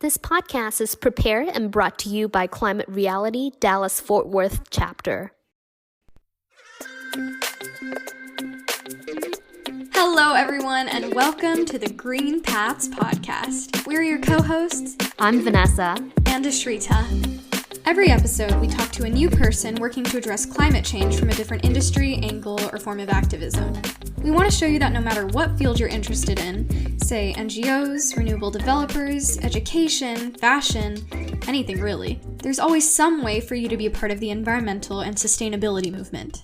This podcast is prepared and brought to you by Climate Reality Dallas-Fort Worth Chapter. Hello, everyone, and welcome to the Green Paths Podcast. We're your co-hosts. I'm Vanessa. And Ashrita. Every episode, we talk to a new person working to address climate change from a different industry, angle, or form of activism. We want to show you that no matter what field you're interested in, say NGOs, renewable developers, education, fashion, anything really, there's always some way for you to be a part of the environmental and sustainability movement.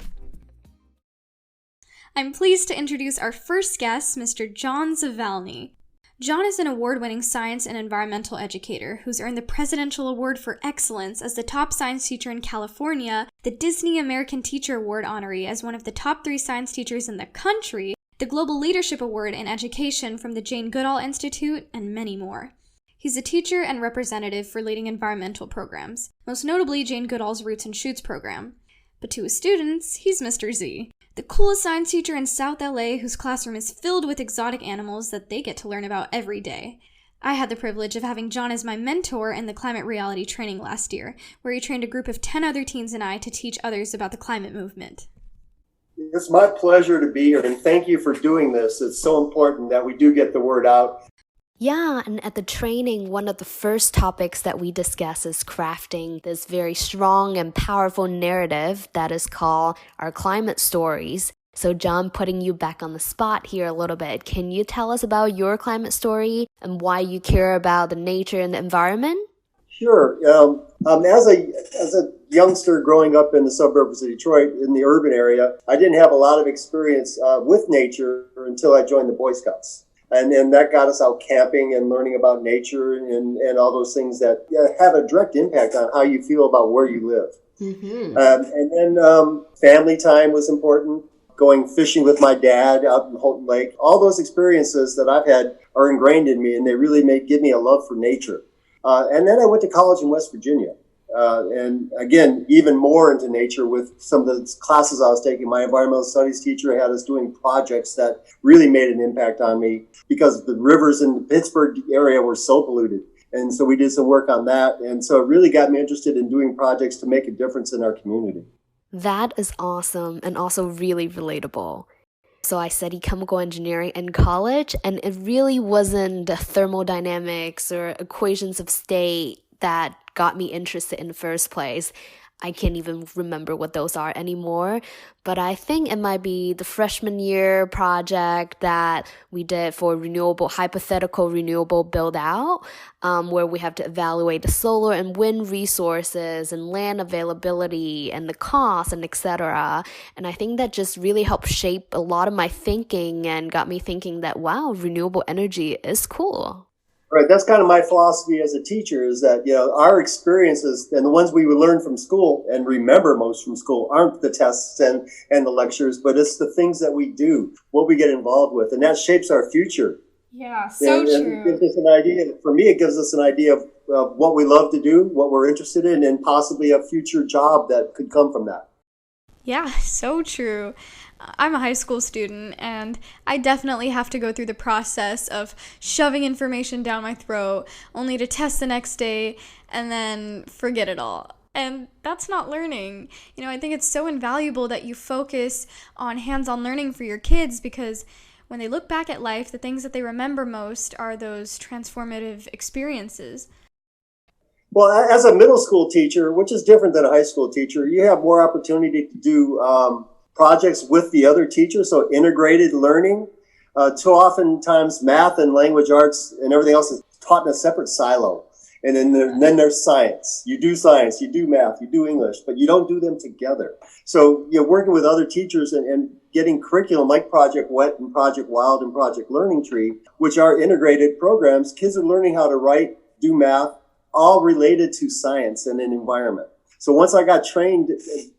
I'm pleased to introduce our first guest, Mr. John Zavalney. John is an award-winning science and environmental educator who's earned the Presidential Award for Excellence as the top science teacher in California, the Disney American Teacher Award honoree as one of the top 3 science teachers in the country, the Global Leadership Award in Education from the Jane Goodall Institute, and many more. He's a teacher and representative for leading environmental programs, most notably Jane Goodall's Roots and Shoots program. But to his students, he's Mr. Z, the coolest science teacher in South LA whose classroom is filled with exotic animals that they get to learn about every day. I had the privilege of having John as my mentor in the Climate Reality training last year, where he trained a group of 10 other teens and I to teach others about the climate movement. It's my pleasure to be here, and thank you for doing this. It's so important that we do get the word out. Yeah, and at the training, one of the first topics that we discuss is crafting this very strong and powerful narrative that is called our climate stories. So John, putting you back on the spot here a little bit, can you tell us about your climate story and why you care about the nature and the environment? Sure. As a youngster growing up in the suburbs of Detroit, in the urban area, I didn't have a lot of experience with nature until I joined the Boy Scouts. And then that got us out camping and learning about nature and all those things that have a direct impact on how you feel about where you live. Mm-hmm. And then family time was important. Going fishing with my dad out in Houghton Lake. All those experiences that I've had are ingrained in me, and they really give me a love for nature. And then I went to college in West Virginia. And again, even more into nature with some of the classes I was taking. My environmental studies teacher had us doing projects that really made an impact on me because the rivers in the Pittsburgh area were so polluted. And so we did some work on that. And so it really got me interested in doing projects to make a difference in our community. That is awesome and also really relatable. So I studied chemical engineering in college, and it really wasn't the thermodynamics or equations of state that got me interested in the first place. I can't even remember what those are anymore, but I think it might be the freshman year project that we did for hypothetical renewable build out, where we have to evaluate the solar and wind resources and land availability and the cost and etc. And I think that just really helped shape a lot of my thinking and got me thinking that, wow, renewable energy is cool. Right, that's kind of my philosophy as a teacher is that, our experiences and the ones we would learn from school and remember most from school aren't the tests and the lectures, but it's the things that we do, what we get involved with, and that shapes our future. Yeah, so true. It gives us an idea. For me, it gives us an idea of what we love to do, what we're interested in, and possibly a future job that could come from that. Yeah, so true. I'm a high school student, and I definitely have to go through the process of shoving information down my throat, only to test the next day and then forget it all. And that's not learning. I think it's so invaluable that you focus on hands-on learning for your kids, because when they look back at life, the things that they remember most are those transformative experiences. Well, as a middle school teacher, which is different than a high school teacher, you have more opportunity to do projects with the other teachers, so integrated learning. Too oftentimes, math and language arts and everything else is taught in a separate silo. And then there's science. You do science, you do math, you do English, but you don't do them together. So you're working with other teachers and getting curriculum like Project WET and Project WILD and Project Learning Tree, which are integrated programs. Kids are learning how to write, do math, all related to science and an environment. So once I got trained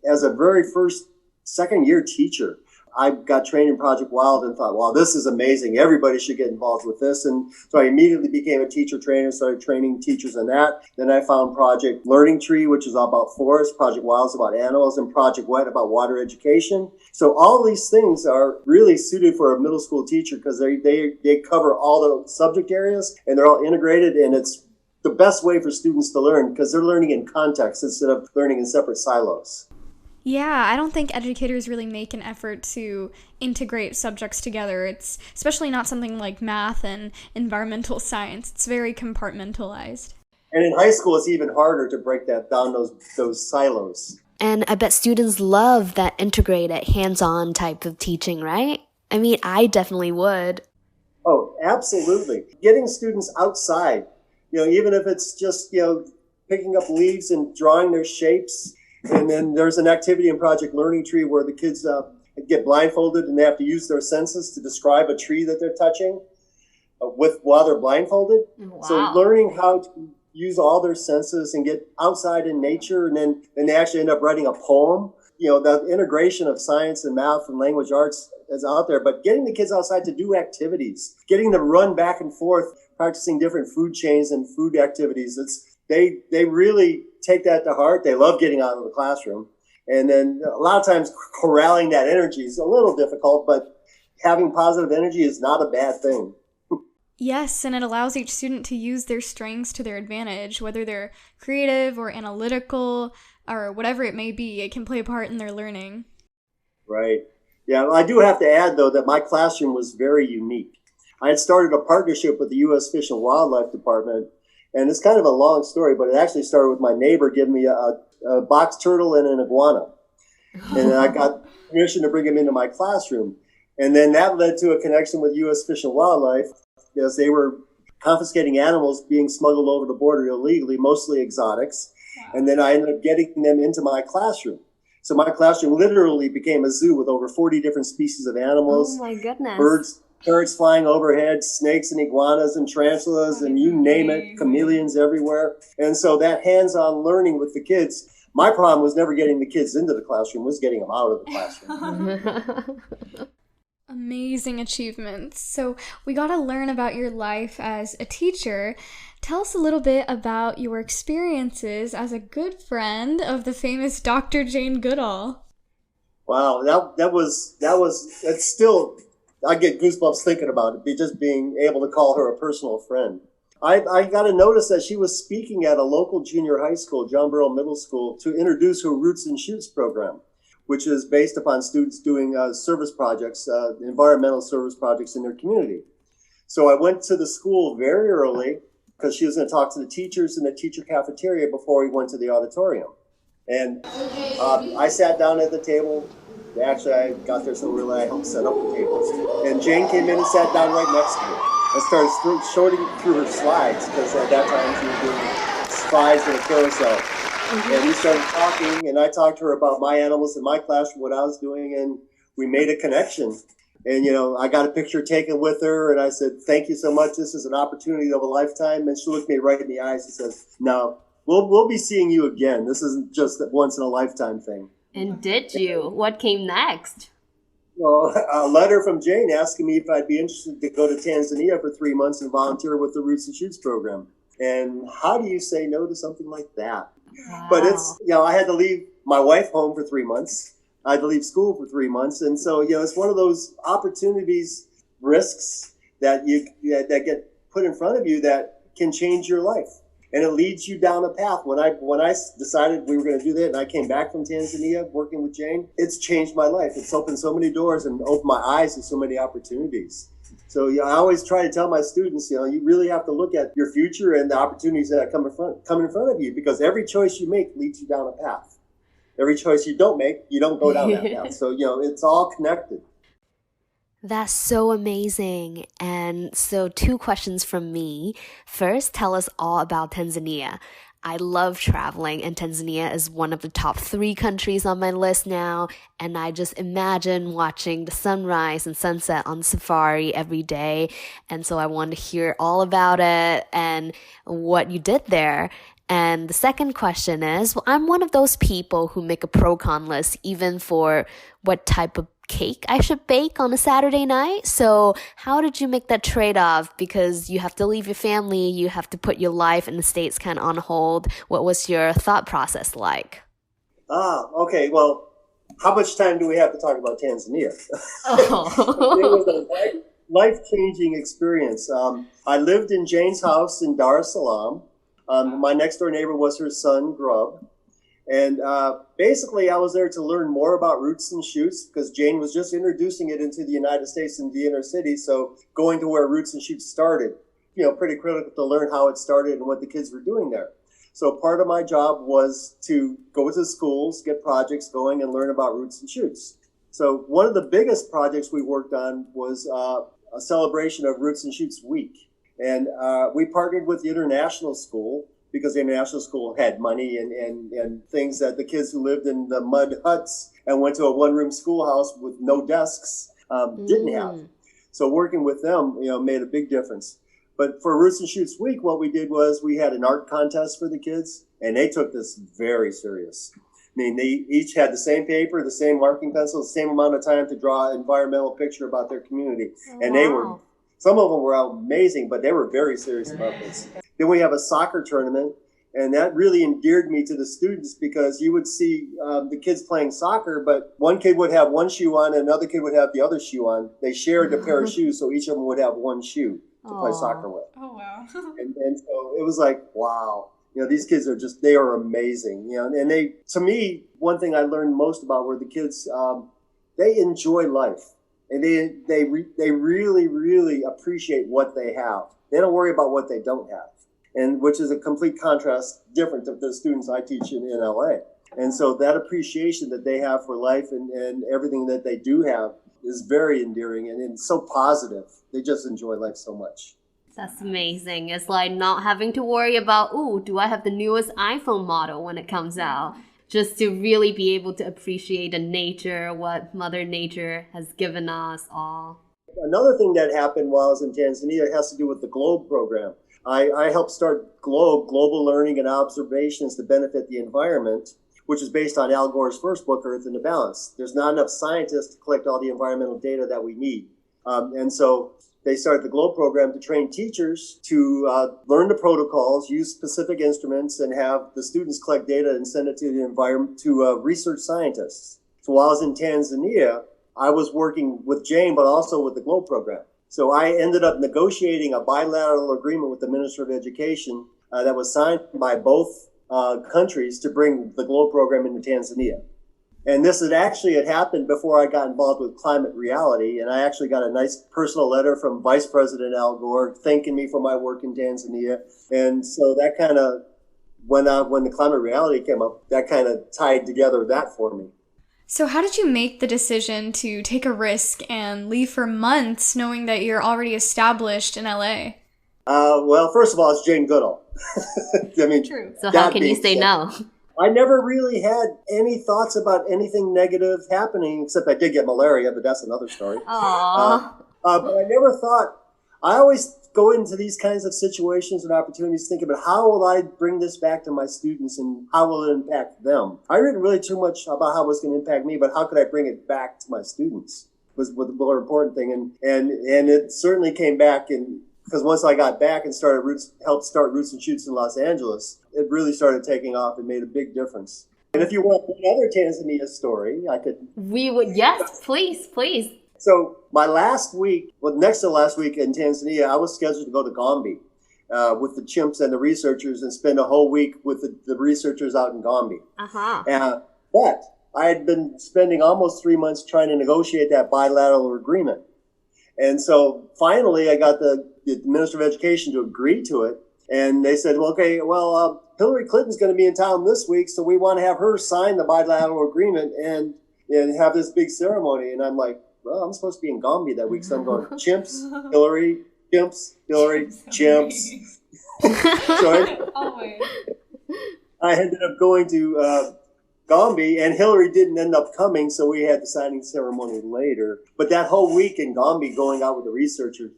as a very first second-year teacher, I got trained in Project WILD and thought, wow, this is amazing. Everybody should get involved with this. And so I immediately became a teacher trainer, started training teachers in that. Then I found Project Learning Tree, which is all about forests. Project WILD is about animals, and Project WET about water education. So all these things are really suited for a middle school teacher because they cover all the subject areas and they're all integrated, and it's the best way for students to learn because they're learning in context instead of learning in separate silos. Yeah, I don't think educators really make an effort to integrate subjects together. It's especially not something like math and environmental science. It's very compartmentalized. And in high school, it's even harder to break that down, those silos. And I bet students love that integrated, hands-on type of teaching, right? I mean, I definitely would. Oh, absolutely. Getting students outside, even if it's just, picking up leaves and drawing their shapes. And then there's an activity in Project Learning Tree where the kids get blindfolded and they have to use their senses to describe a tree that they're touching while they're blindfolded. Wow. So learning how to use all their senses and get outside in nature, and then they actually end up writing a poem. The integration of science and math and language arts is out there, but getting the kids outside to do activities, getting them to run back and forth, practicing different food chains and food activities. They really take that to heart. They love getting out of the classroom. And then a lot of times corralling that energy is a little difficult, but having positive energy is not a bad thing. Yes, and it allows each student to use their strengths to their advantage, whether they're creative or analytical or whatever it may be. It can play a part in their learning. Right. Yeah, well, I do have to add, though, that my classroom was very unique. I had started a partnership with the U.S. Fish and Wildlife Department, and it's kind of a long story, but it actually started with my neighbor giving me a box turtle and an iguana. And I got permission to bring him into my classroom. And then that led to a connection with U.S. Fish and Wildlife, as they were confiscating animals being smuggled over the border illegally, mostly exotics. Wow. And then I ended up getting them into my classroom. So my classroom literally became a zoo with over 40 different species of animals. Oh my goodness. Birds flying overhead, snakes and iguanas and tarantulas, and you name it, chameleons everywhere. And so that hands-on learning with the kids, my problem was never getting the kids into the classroom, was getting them out of the classroom. Amazing achievements. So we got to learn about your life as a teacher. Tell us a little bit about your experiences as a good friend of the famous Dr. Jane Goodall. Wow, it's still, I get goosebumps thinking about it, just being able to call her a personal friend. I got a notice that she was speaking at a local junior high school, John Burrell Middle School, to introduce her Roots and Shoots program, which is based upon students doing service projects, environmental service projects in their community. So I went to the school very early because she was going to talk to the teachers in the teacher cafeteria before we went to the auditorium. And I sat down at the table. Actually, I got there so early I helped set up the tables. And Jane came in and sat down right next to me. I started sorting through her slides because at that time she was doing slides in a carousel. And we started talking, and I talked to her about my animals in my classroom, what I was doing, and we made a connection. And, I got a picture taken with her, and I said, thank you so much. This is an opportunity of a lifetime. And she looked me right in the eyes and said, no, we'll be seeing you again. This isn't just a once-in-a-lifetime thing. And did you? What came next? Well, a letter from Jane asking me if I'd be interested to go to Tanzania for 3 months and volunteer with the Roots and Shoots program. And how do you say no to something like that? Wow. But it's, I had to leave my wife home for 3 months. I had to leave school for 3 months. And so, it's one of those opportunities, risks that that get put in front of you that can change your life. And it leads you down a path. When I decided we were going to do that and I came back from Tanzania working with Jane, it's changed my life. It's opened so many doors and opened my eyes to so many opportunities. So I always try to tell my students, you really have to look at your future and the opportunities that come in front of you, because every choice you make leads you down a path. Every choice you don't make, you don't go down that path. So, it's all connected. That's so amazing. And so 2 questions from me. First, tell us all about Tanzania. I love traveling, and Tanzania is one of the top 3 countries on my list now. And I just imagine watching the sunrise and sunset on safari every day. And so I wanted to hear all about it and what you did there. And the second question is, I'm one of those people who make a pro-con list even for what type of cake I should bake on a Saturday night. So how did you make that trade-off? Because you have to leave your family, you have to put your life in the States kind of on hold. What was your thought process like? Okay. Well, how much time do we have to talk about Tanzania? Oh. It was a life-changing experience. I lived in Jane's house in Dar es Salaam. My next door neighbor was her son, Grub. And basically, I was there to learn more about roots and shoots because Jane was just introducing it into the United States and the inner city. So going to where roots and shoots started, pretty critical to learn how it started and what the kids were doing there. So part of my job was to go to schools, get projects going, and learn about roots and shoots. So one of the biggest projects we worked on was a celebration of Roots and Shoots Week. And we partnered with the International School because the International School had money and things that the kids who lived in the mud huts and went to a one-room schoolhouse with no desks didn't have. So working with them, made a big difference. But for Roots and Shoots Week, what we did was we had an art contest for the kids, and they took this very serious. I mean, they each had the same paper, the same marking pencil, the same amount of time to draw an environmental picture about their community. And some of them were amazing, but they were very serious about this. Then we have a soccer tournament, and that really endeared me to the students because you would see the kids playing soccer, but one kid would have one shoe on and another kid would have the other shoe on. They shared a pair of shoes, so each of them would have one shoe to play soccer with. Oh, wow. and so it was like, wow. These kids they are amazing. And to me, one thing I learned most about were the kids, they enjoy life. And they really, really appreciate what they have. They don't worry about what they don't have. And which is a complete contrast different to the students I teach in LA. And so that appreciation that they have for life and everything that they do have is very endearing and so positive. They just enjoy life so much. That's amazing. It's like not having to worry about, do I have the newest iPhone model when it comes out? Just to really be able to appreciate the nature, what Mother Nature has given us all. Another thing that happened while I was in Tanzania has to do with the GLOBE program. I helped start GLOBE, Global Learning and Observations to Benefit the Environment, which is based on Al Gore's first book, Earth in the Balance. There's not enough scientists to collect all the environmental data that we need. And so they started the GLOBE program to train teachers to learn the protocols, use specific instruments, and have the students collect data and send it to the environment to research scientists. So while I was in Tanzania, I was working with Jane, but also with the GLOBE program. So I ended up negotiating a bilateral agreement with the Minister of Education that was signed by both countries to bring the GLOBE program into Tanzania. And this had happened before I got involved with Climate Reality. And I actually got a nice personal letter from Vice President Al Gore thanking me for my work in Tanzania. And so that kind of, when the Climate Reality came up, that kind of tied together that for me. So how did you make the decision to take a risk and leave for months knowing that you're already established in LA? Well, first of all, it's Jane Goodall. I mean, true. So how can you say no? I never really had any thoughts about anything negative happening, except I did get malaria, but that's another story. Aww. But I never thought, I always go into these kinds of situations and opportunities thinking about how will I bring this back to my students and how will it impact them? I didn't really too much about how it was going to impact me, but how could I bring it back to my students was the more important thing. And it certainly came back because once I got back and helped start Roots and Shoots in Los Angeles, it really started taking off and made a big difference. And if you want another Tanzania story, I could... We would, yes, please. So my next to last week in Tanzania, I was scheduled to go to Gombe with the chimps and the researchers and spend a whole week with the researchers out in Gombe. But I had been spending almost 3 months trying to negotiate that bilateral agreement. And so finally I got the Minister of Education to agree to it. And they said, Hillary Clinton's going to be in town this week, so we want to have her sign the bilateral agreement and have this big ceremony. And I'm like, well, I'm supposed to be in Gombe that week, so I'm going, chimps, Hillary, chimps, Hillary, chimps. So I ended up going to Gombe, and Hillary didn't end up coming, so we had the signing ceremony later. But that whole week in Gombe, going out with the researchers,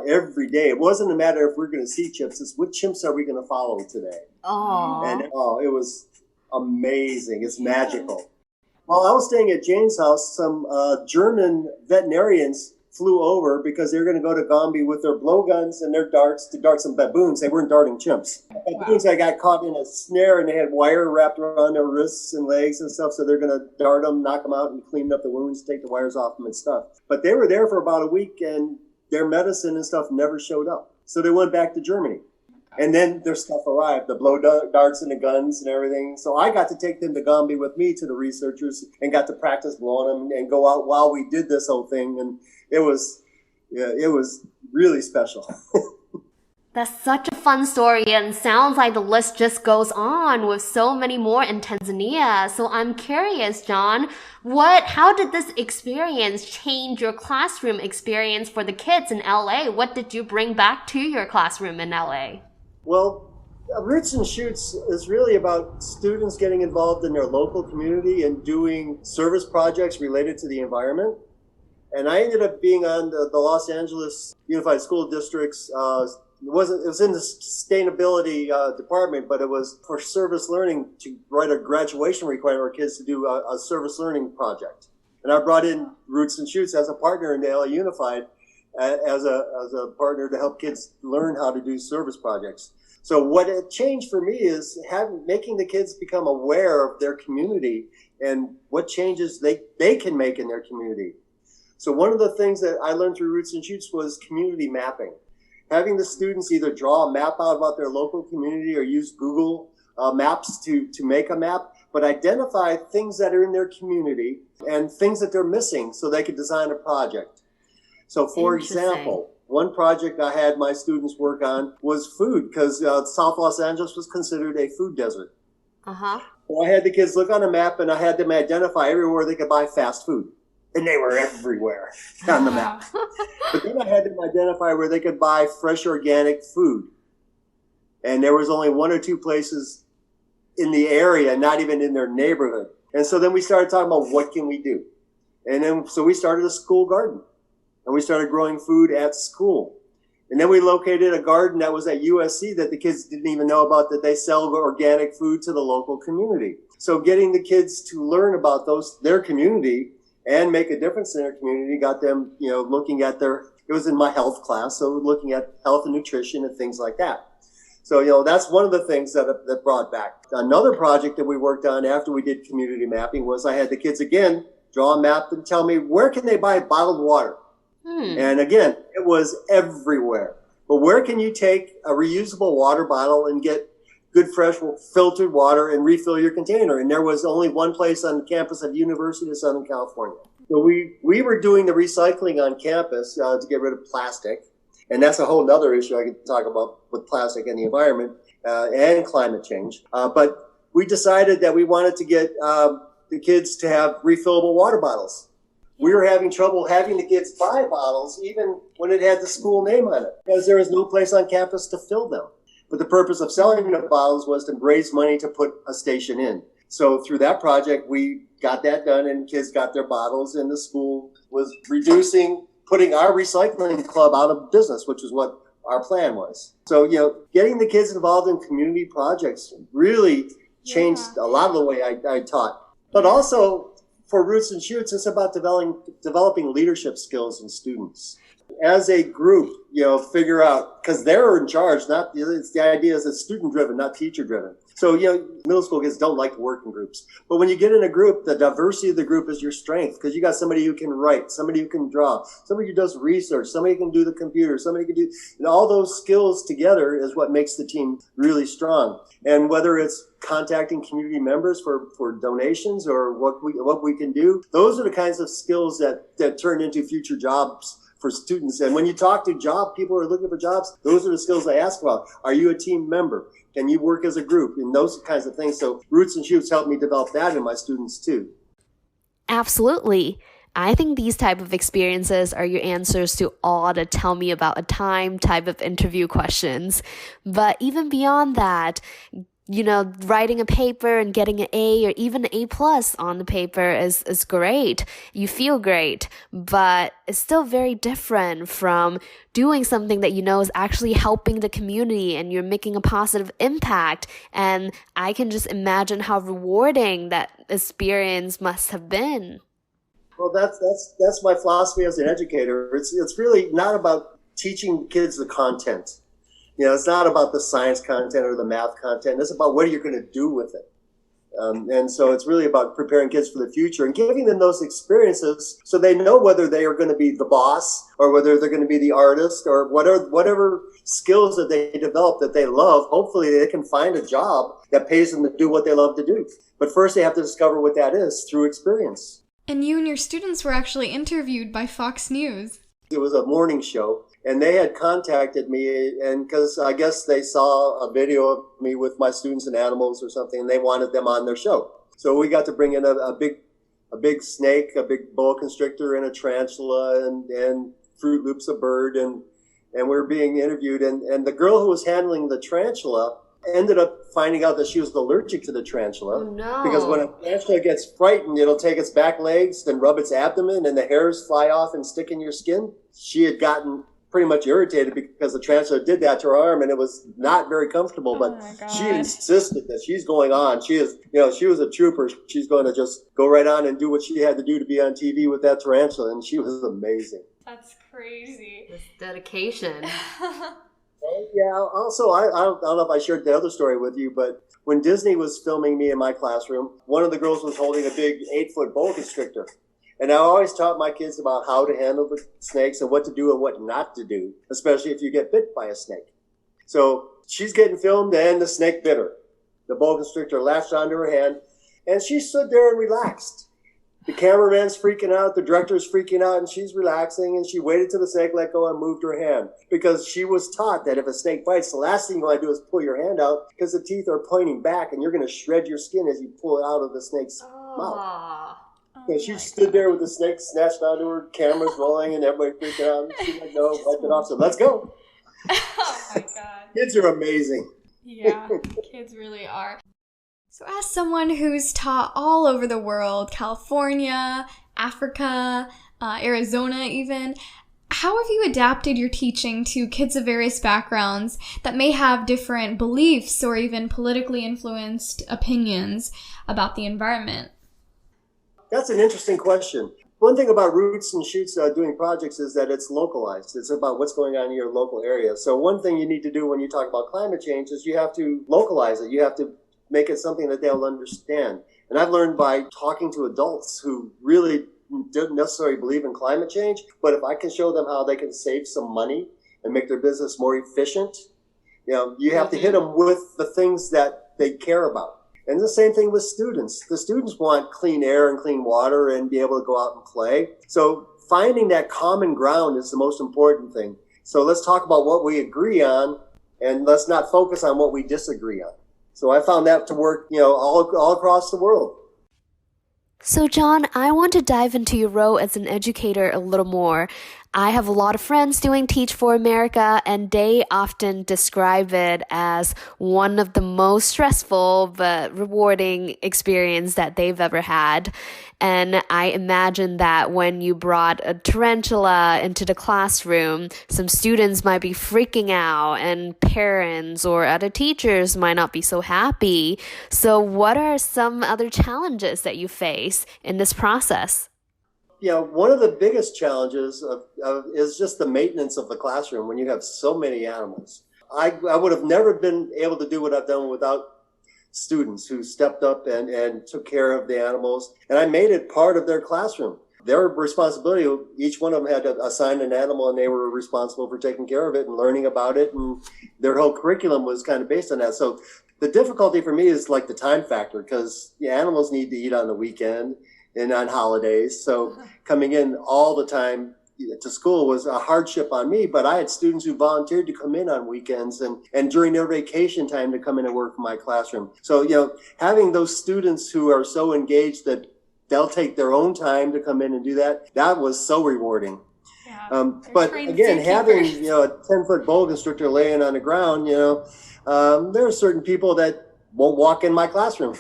every day. It wasn't a matter if we're going to see chimps. It's what chimps are we going to follow today? And it was amazing. It's magical. While I was staying at Jane's house, some German veterinarians flew over because they were going to go to Gombe with their blowguns and their darts to dart some baboons. They weren't darting chimps. Baboons that got caught in a snare and they had wire wrapped around their wrists and legs and stuff. So they're going to dart them, knock them out and clean up the wounds, take the wires off them and stuff. But they were there for about a week and their medicine and stuff never showed up. So they went back to Germany. And then their stuff arrived, the darts and the guns and everything. So I got to take them to Gombe with me to the researchers and got to practice blowing them and go out while we did this whole thing. And it was really special. That's such a fun story, and sounds like the list just goes on with so many more in Tanzania. So I'm curious, John, how did this experience change your classroom experience for the kids in LA? What did you bring back to your classroom in LA? Well, Roots and Shoots is really about students getting involved in their local community and doing service projects related to the environment. And I ended up being on the Los Angeles Unified School District's it was in the sustainability department, but it was for service learning to write a graduation requirement for kids to do a service learning project. And I brought in Roots and Shoots as a partner in the LA Unified as a partner to help kids learn how to do service projects. So what it changed for me is making the kids become aware of their community and what changes they can make in their community. So one of the things that I learned through Roots and Shoots was community mapping. Having the students either draw a map out about their local community or use Google Maps to make a map, but identify things that are in their community and things that they're missing so they could design a project. So for example, one project I had my students work on was food, because South Los Angeles was considered a food desert. Uh-huh. So I had the kids look on a map and I had them identify everywhere they could buy fast food. And they were everywhere on the map. But then I had them identify where they could buy fresh organic food. And there was only one or two places in the area, not even in their neighborhood. And so then we started talking about what can we do? And then so we started a school garden. And we started growing food at school. And then we located a garden that was at USC that the kids didn't even know about, that they sell organic food to the local community. So getting the kids to learn about their community and make a difference in their community got them, looking at it was in my health class, so looking at health and nutrition and things like that. So, that's one of the things that brought back. Another project that we worked on after we did community mapping was I had the kids again draw a map and tell me where can they buy bottled water. And again, it was everywhere. But where can you take a reusable water bottle and get good fresh filtered water and refill your container? And there was only one place on the campus of University of Southern California. So we were doing the recycling on campus to get rid of plastic. And that's a whole other issue I could talk about with plastic and the environment and climate change. But we decided that we wanted to get the kids to have refillable water bottles. We were having trouble having the kids buy bottles even when it had the school name on it, because there was no place on campus to fill them. But the purpose of selling the bottles was to raise money to put a station in. So through that project, we got that done and kids got their bottles, and the school was putting our recycling club out of business, which is what our plan was. So, getting the kids involved in community projects really changed a lot of the way I taught. But also for Roots and Shoots, it's about developing leadership skills in students. As a group, figure out, because they're in charge, the idea is it's student driven, not teacher driven. So, middle school kids don't like to work in groups. But when you get in a group, the diversity of the group is your strength, because you got somebody who can write, somebody who can draw, somebody who does research, somebody who can do the computer, somebody who can do, and all those skills together is what makes the team really strong. And whether it's contacting community members for donations or what we can do, those are the kinds of skills that turn into future jobs for students. And when you talk to people who are looking for jobs, those are the skills they ask about. Are you a team member? Can you work as a group? And those kinds of things. So Roots and Shoots helped me develop that in my students too. Absolutely. I think these type of experiences are your answers to all the tell me about a time type of interview questions. But even beyond that, writing a paper and getting an A or even an A+ on the paper is great. You feel great, but it's still very different from doing something that is actually helping the community and you're making a positive impact. And I can just imagine how rewarding that experience must have been. Well, that's my philosophy as an educator. It's really not about teaching kids the content. It's not about the science content or the math content. It's about what you're going to do with it. And so it's really about preparing kids for the future and giving them those experiences so they know whether they are going to be the boss or whether they're going to be the artist or whatever skills that they develop that they love. Hopefully they can find a job that pays them to do what they love to do. But first they have to discover what that is through experience. And you and your students were actually interviewed by Fox News. It was a morning show, and they had contacted me, and because I guess they saw a video of me with my students and animals or something, and they wanted them on their show. So we got to bring in a big snake, a big boa constrictor, and a tarantula, and Fruit Loops, a bird, and we were being interviewed, and the girl who was handling the tarantula ended up finding out that she was allergic to the tarantula. Oh, no. Because when a tarantula gets frightened, it'll take its back legs, then rub its abdomen, and the hairs fly off and stick in your skin. She had gotten pretty much irritated because the tarantula did that to her arm, and it was not very comfortable. Oh, but she insisted that she's going on. She was a trooper. She's going to just go right on and do what she had to do to be on TV with that tarantula, and she was amazing. That's crazy. This dedication. Yeah, also, I don't know if I shared the other story with you, but when Disney was filming me in my classroom, one of the girls was holding a big 8-foot boa constrictor. And I always taught my kids about how to handle the snakes and what to do and what not to do, especially if you get bit by a snake. So she's getting filmed and the snake bit her. The boa constrictor latched onto her hand and she stood there and relaxed. The cameraman's freaking out, the director's freaking out, and she's relaxing, and she waited till the snake let go and moved her hand. Because she was taught that if a snake bites, the last thing you want to do is pull your hand out because the teeth are pointing back and you're going to shred your skin as you pull it out of the snake's mouth. So she stood there with the snake snatched onto her, cameras rolling, and everybody freaking out. And she let go, wiped it off, so let's go. Oh my God. Kids are amazing. Yeah, kids really are. So as someone who's taught all over the world, California, Africa, Arizona even, how have you adapted your teaching to kids of various backgrounds that may have different beliefs or even politically influenced opinions about the environment? That's an interesting question. One thing about Roots and Shoots doing projects is that it's localized. It's about what's going on in your local area. So one thing you need to do when you talk about climate change is you have to localize it. You have to make it something that they'll understand. And I've learned by talking to adults who really don't necessarily believe in climate change, but if I can show them how they can save some money and make their business more efficient, you have to hit them with the things that they care about. And the same thing with students. The students want clean air and clean water and be able to go out and play. So finding that common ground is the most important thing. So let's talk about what we agree on, and let's not focus on what we disagree on. So I found that to work, all across the world. So John, I want to dive into your role as an educator a little more. I have a lot of friends doing Teach for America, and they often describe it as one of the most stressful but rewarding experience that they've ever had. And I imagine that when you brought a tarantula into the classroom, some students might be freaking out and parents or other teachers might not be so happy. So what are some other challenges that you face in this process? One of the biggest challenges is just the maintenance of the classroom when you have so many animals. I would have never been able to do what I've done without students who stepped up and took care of the animals. And I made it part of their classroom. Their responsibility, each one of them had to assign an animal and they were responsible for taking care of it and learning about it. And their whole curriculum was kind of based on that. So the difficulty for me is like the time factor because the animals need to eat on the weekend and on holidays. So coming in all the time to school was a hardship on me, but I had students who volunteered to come in on weekends and during their vacation time to come in and work in my classroom. So, having those students who are so engaged that they'll take their own time to come in and do that, that was so rewarding. Yeah, but again, having, a 10-foot boa constrictor laying on the ground, there are certain people that won't walk in my classroom.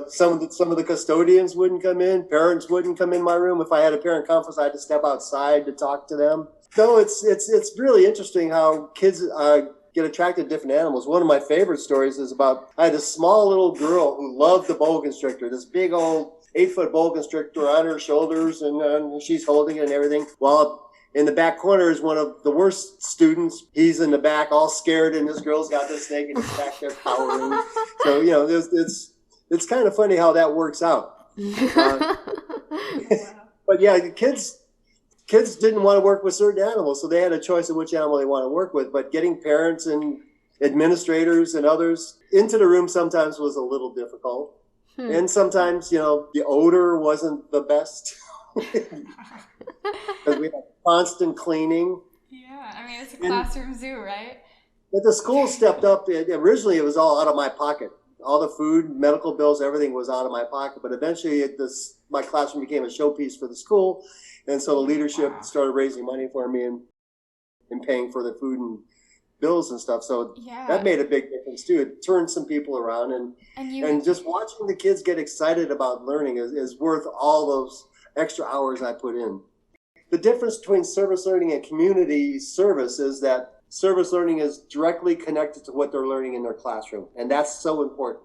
Some of the custodians wouldn't come in, parents wouldn't come in my room. If I had a parent conference, I had to step outside to talk to them. So it's really interesting how kids get attracted to different animals. One of my favorite stories is about, I had a small little girl who loved the boa constrictor, this big old 8-foot boa constrictor on her shoulders, and she's holding it and everything. While in the back corner is one of the worst students. He's in the back all scared, and this girl's got this snake and he's back there cowering. So, it's kind of funny how that works out. But yeah, the kids didn't want to work with certain animals, so they had a choice of which animal they want to work with. But getting parents and administrators and others into the room sometimes was a little difficult. And sometimes, the odor wasn't the best because we had constant cleaning. Yeah, I mean, it's a classroom zoo, right? But the school stepped up. Originally, it was all out of my pocket. All the food, medical bills, everything was out of my pocket. But eventually, my classroom became a showpiece for the school. And so the leadership started raising money for me and paying for the food and bills and stuff. So that made a big difference too. It turned some people around, and just watching the kids get excited about learning is worth all those extra hours I put in. The difference between service learning and community service is that service learning is directly connected to what they're learning in their classroom. And that's so important.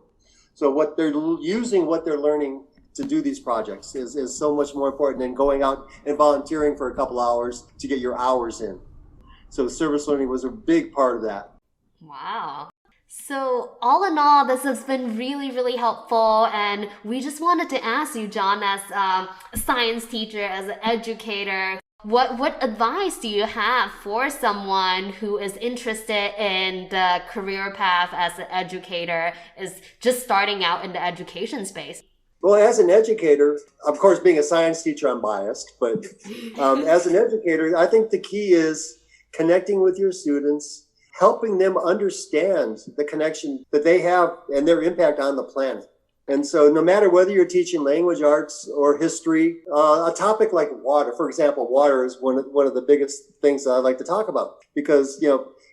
So what they're learning to do these projects is so much more important than going out and volunteering for a couple hours to get your hours in. So service learning was a big part of that. Wow. So all in all, this has been really, really helpful. And we just wanted to ask you, John, as a science teacher, as an educator, what advice do you have for someone who is interested in the career path as an educator, is just starting out in the education space? Well, as an educator, of course, being a science teacher, I'm biased, but as an educator, I think the key is connecting with your students, helping them understand the connection that they have and their impact on the planet. And so no matter whether you're teaching language arts or history, a topic like water, for example, water is one of the biggest things that I like to talk about. Because,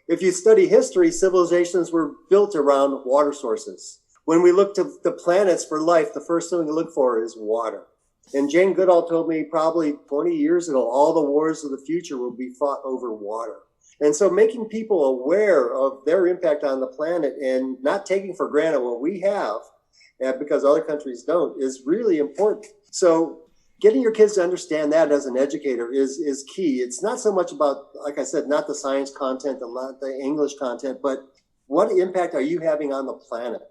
if you study history, civilizations were built around water sources. When we look to the planets for life, the first thing we look for is water. And Jane Goodall told me probably 20 years ago, all the wars of the future will be fought over water. And so making people aware of their impact on the planet and not taking for granted what we have, because other countries don't, is really important. So getting your kids to understand that as an educator is key. It's not so much about, like I said, not the science content, not the English content, but what impact are you having on the planet?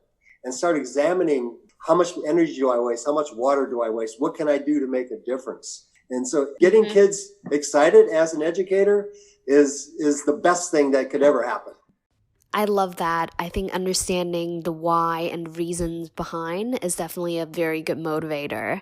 And start examining how much energy do I waste? How much water do I waste? What can I do to make a difference? And so getting kids excited as an educator is the best thing that could ever happen. I love that. I think understanding the why and reasons behind is definitely a very good motivator.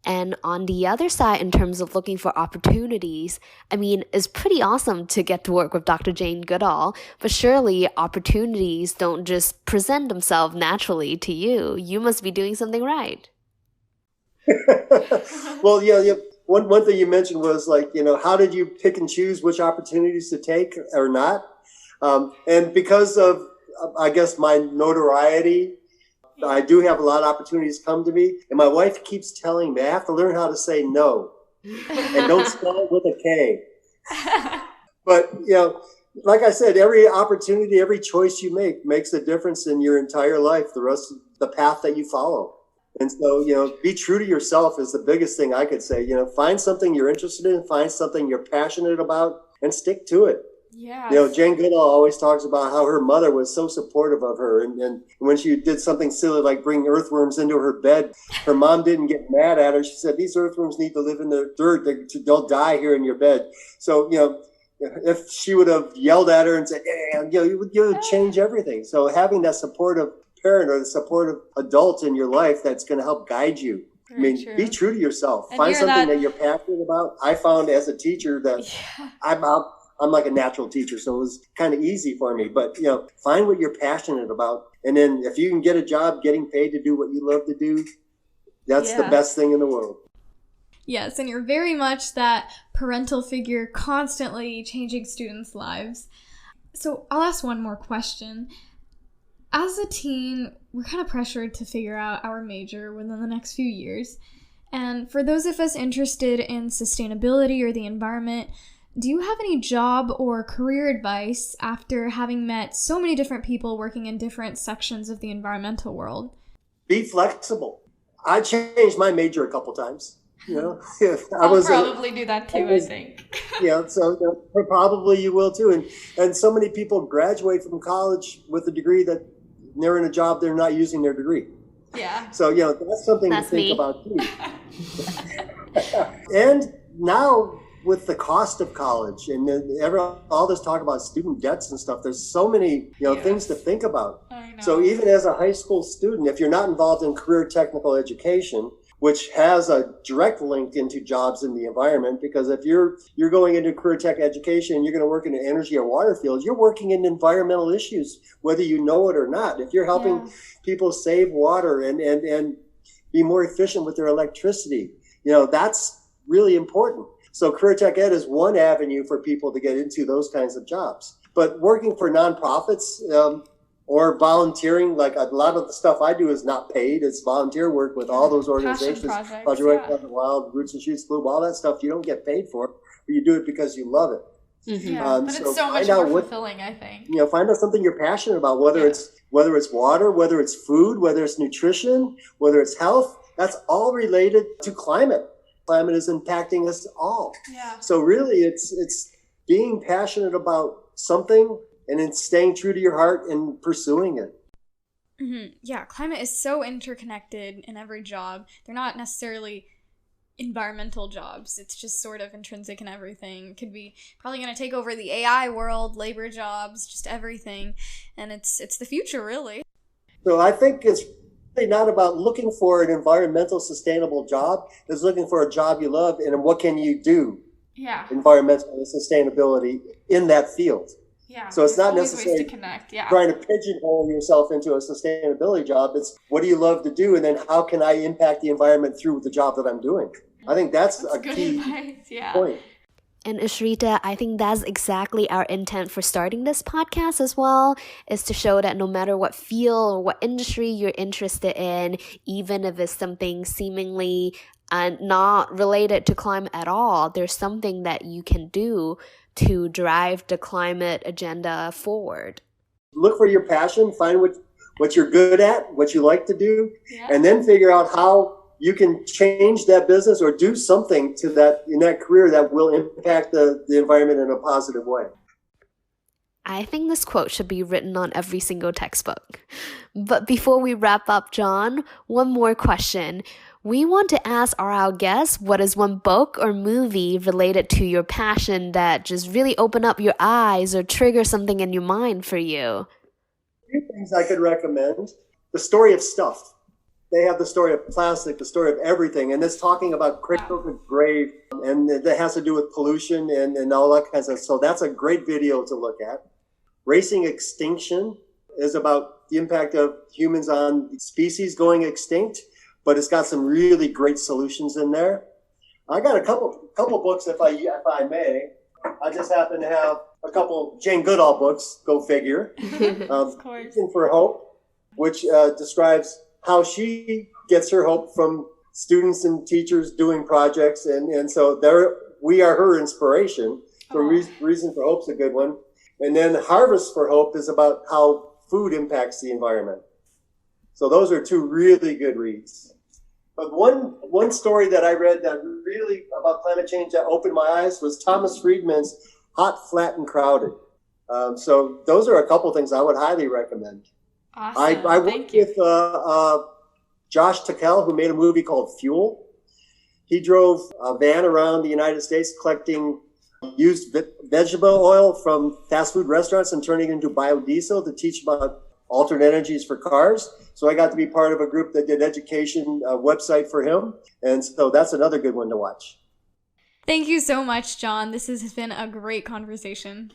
And on the other side, in terms of looking for opportunities, I mean, it's pretty awesome to get to work with Dr. Jane Goodall, but surely opportunities don't just present themselves naturally to you. You must be doing something right. Well, yeah. One thing you mentioned was how did you pick and choose which opportunities to take or not? And because of, I guess, my notoriety, I do have a lot of opportunities come to me. And my wife keeps telling me I have to learn how to say no. And don't spell it with a K. But, like I said, every opportunity, every choice you make makes a difference in your entire life, the rest of the path that you follow. And so, be true to yourself is the biggest thing I could say. Find something you're interested in, find something you're passionate about, and stick to it. Yeah. Jane Goodall always talks about how her mother was so supportive of her. And when she did something silly like bring earthworms into her bed, her mom didn't get mad at her. She said, these earthworms need to live in the dirt. They'll die here in your bed. So, if she would have yelled at her and said, you would change everything. So having that supportive parent or the supportive adult in your life that's going to help guide you. True. Be true to yourself. And find something that you're passionate about. I found as a teacher that I'm like a natural teacher, so it was kind of easy for me. But, find what you're passionate about. And then if you can get a job getting paid to do what you love to do, that's the best thing in the world. Yes, and you're very much that parental figure constantly changing students' lives. So I'll ask one more question. As a teen, we're kind of pressured to figure out our major within the next few years. And for those of us interested in sustainability or the environment, do you have any job or career advice after having met so many different people working in different sections of the environmental world? Be flexible. I changed my major a couple times. I'll probably do that too, I think. So probably you will too. And so many people graduate from college with a degree that they're in a job, they're not using their degree. Yeah. So, that's something That's to think me. about too. And now with the cost of college and all this talk about student debts and stuff, there's so many, things to think about. I know. So even as a high school student, if you're not involved in career technical education, which has a direct link into jobs in the environment, because if you're going into career tech education, you're going to work in the energy or water fields, you're working in environmental issues, whether you know it or not. If you're helping people save water and be more efficient with their electricity, that's really important. So career tech ed is one avenue for people to get into those kinds of jobs. But working for nonprofits, or volunteering, like a lot of the stuff I do is not paid. It's volunteer work with all those organizations. Passion projects, Project Club, Wild, Roots and Shoots, Blue, all that stuff you don't get paid for, but you do it because you love it. Yeah, but it's so much more fulfilling, I think. Find out something you're passionate about, whether it's water, whether it's food, whether it's nutrition, whether it's health. That's all related to climate. Climate is impacting us all. Yeah. So really, it's being passionate about something and then staying true to your heart and pursuing it. Mm-hmm. Yeah, climate is so interconnected in every job. They're not necessarily environmental jobs. It's just sort of intrinsic in everything. It could be probably going to take over the AI world, labor jobs, just everything. And it's the future, really. So I think it's really not about looking for an environmental sustainable job. It's looking for a job you love and what can you do environmental and sustainability in that field. Yeah, so it's not necessarily trying to pigeonhole yourself into a sustainability job. It's what do you love to do, and then how can I impact the environment through the job that I'm doing? I think that's a key point. And Ashrita, I think that's exactly our intent for starting this podcast as well, is to show that no matter what field or what industry you're interested in, even if it's something seemingly not related to climate at all, there's something that you can do to drive the climate agenda forward. Look for your passion, find what you're good at, what you like to do, and then figure out how you can change that business or do something to that in that career that will impact the environment in a positive way. I think this quote should be written on every single textbook. But before we wrap up, John, one more question. We want to ask our guests, what is one book or movie related to your passion that just really open up your eyes or trigger something in your mind for you? Three things I could recommend. The Story of Stuff. They have the story of plastic, the story of everything, and it's talking about cradle to grave, and that has to do with pollution and all that kinds of stuff. So that's a great video to look at. Racing Extinction is about the impact of humans on species going extinct, but it's got some really great solutions in there. I got a couple books, if I may. I just happen to have a couple Jane Goodall books, go figure. Of course. Reason for Hope, which describes how she gets her hope from students and teachers doing projects. And so we are her inspiration. So Reason for Hope's a good one. And then Harvest for Hope is about how food impacts the environment. So those are two really good reads. But one story that I read that really about climate change that opened my eyes was Thomas Friedman's Hot, Flat, and Crowded. So those are a couple things I would highly recommend. Awesome. I worked with Josh Tickell, who made a movie called Fuel. He drove a van around the United States collecting used vegetable oil from fast food restaurants and turning it into biodiesel to teach about alternate energies for cars. So I got to be part of a group that did education website for him. And so that's another good one to watch. Thank you so much, John. This has been a great conversation.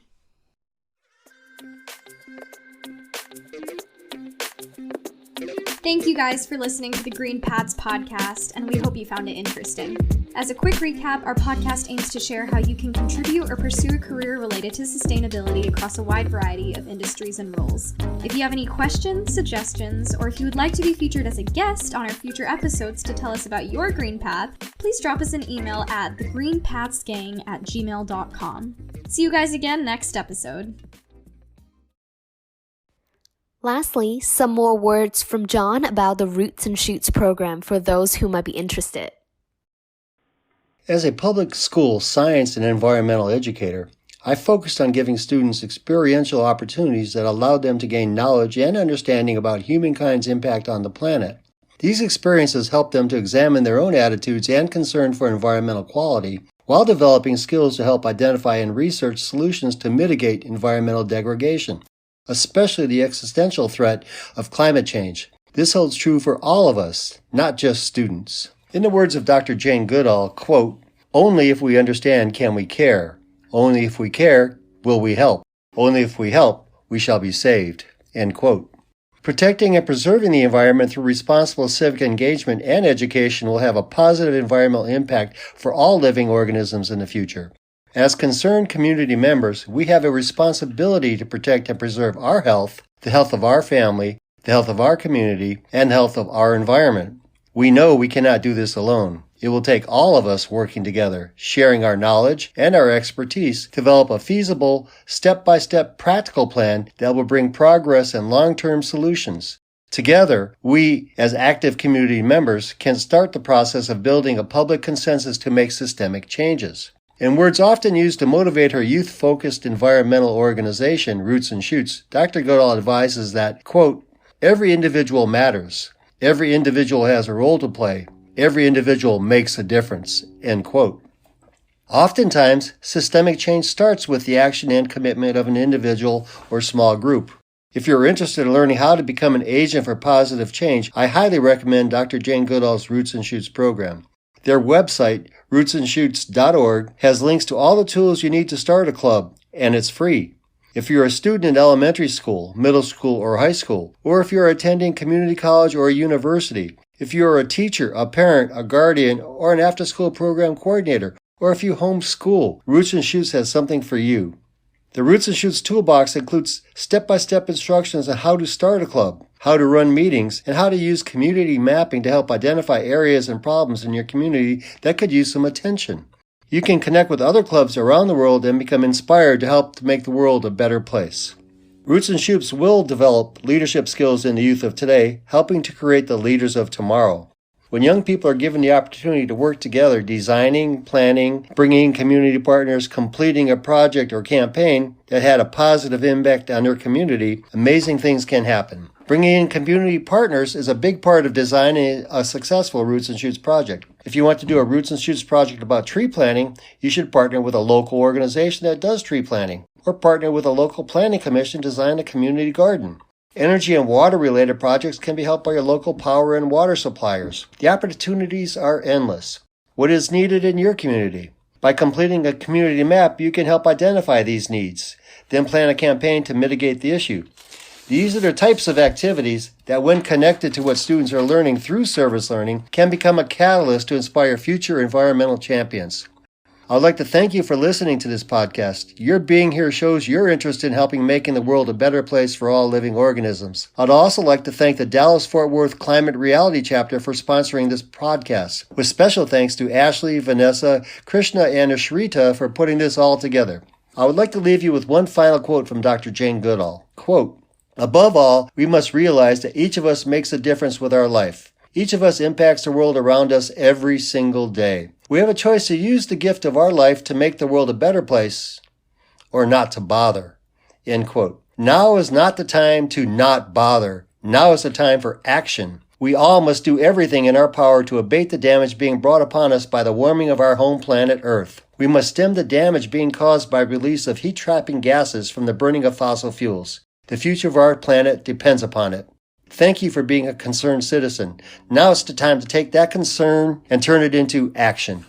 Thank you guys for listening to the Green Paths podcast, and we hope you found it interesting. As a quick recap, our podcast aims to share how you can contribute or pursue a career related to sustainability across a wide variety of industries and roles. If you have any questions, suggestions, or if you would like to be featured as a guest on our future episodes to tell us about your green path, please drop us an email at thegreenpathsgang@gmail.com. See you guys again next episode. Lastly, some more words from John about the Roots and Shoots program for those who might be interested. As a public school science and environmental educator, I focused on giving students experiential opportunities that allowed them to gain knowledge and understanding about humankind's impact on the planet. These experiences help them to examine their own attitudes and concern for environmental quality while developing skills to help identify and research solutions to mitigate environmental degradation, especially the existential threat of climate change. This holds true for all of us, not just students. In the words of Dr. Jane Goodall, quote, "Only if we understand can we care. Only if we care will we help. Only if we help, we shall be saved." End quote. Protecting and preserving the environment through responsible civic engagement and education will have a positive environmental impact for all living organisms in the future. As concerned community members, we have a responsibility to protect and preserve our health, the health of our family, the health of our community, and the health of our environment. We know we cannot do this alone. It will take all of us working together, sharing our knowledge and our expertise to develop a feasible, step-by-step practical plan that will bring progress and long-term solutions. Together, we, as active community members, can start the process of building a public consensus to make systemic changes. In words often used to motivate her youth-focused environmental organization, Roots and Shoots, Dr. Goodall advises that, quote, "Every individual matters. Every individual has a role to play. Every individual makes a difference." End quote. Oftentimes, systemic change starts with the action and commitment of an individual or small group. If you're interested in learning how to become an agent for positive change, I highly recommend Dr. Jane Goodall's Roots and Shoots program. Their website, rootsandshoots.org, has links to all the tools you need to start a club, and it's free. If you're a student in elementary school, middle school, or high school, or if you're attending community college or a university, if you're a teacher, a parent, a guardian, or an after-school program coordinator, or if you homeschool, Roots and Shoots has something for you. The Roots and Shoots toolbox includes step-by-step instructions on how to start a club, how to run meetings, and how to use community mapping to help identify areas and problems in your community that could use some attention. You can connect with other clubs around the world and become inspired to help to make the world a better place. Roots and Shoots will develop leadership skills in the youth of today, helping to create the leaders of tomorrow. When young people are given the opportunity to work together, designing, planning, bringing in community partners, completing a project or campaign that had a positive impact on their community, amazing things can happen. Bringing in community partners is a big part of designing a successful Roots and Shoots project. If you want to do a Roots and Shoots project about tree planting, you should partner with a local organization that does tree planting, or partner with a local planning commission to design a community garden. Energy and water-related projects can be helped by your local power and water suppliers. The opportunities are endless. What is needed in your community? By completing a community map, you can help identify these needs, then plan a campaign to mitigate the issue. These are the types of activities that, when connected to what students are learning through service learning, can become a catalyst to inspire future environmental champions. I'd like to thank you for listening to this podcast. Your being here shows your interest in helping making the world a better place for all living organisms. I'd also like to thank the Dallas-Fort Worth Climate Reality Chapter for sponsoring this podcast, with special thanks to Ashley, Vanessa, Krishna, and Ashrita for putting this all together. I would like to leave you with one final quote from Dr. Jane Goodall. Quote, "Above all, we must realize that each of us makes a difference with our life. Each of us impacts the world around us every single day. We have a choice to use the gift of our life to make the world a better place, or not to bother." End quote. Now is not the time to not bother. Now is the time for action. We all must do everything in our power to abate the damage being brought upon us by the warming of our home planet Earth. We must stem the damage being caused by release of heat-trapping gases from the burning of fossil fuels. The future of our planet depends upon it. Thank you for being a concerned citizen. Now it's the time to take that concern and turn it into action.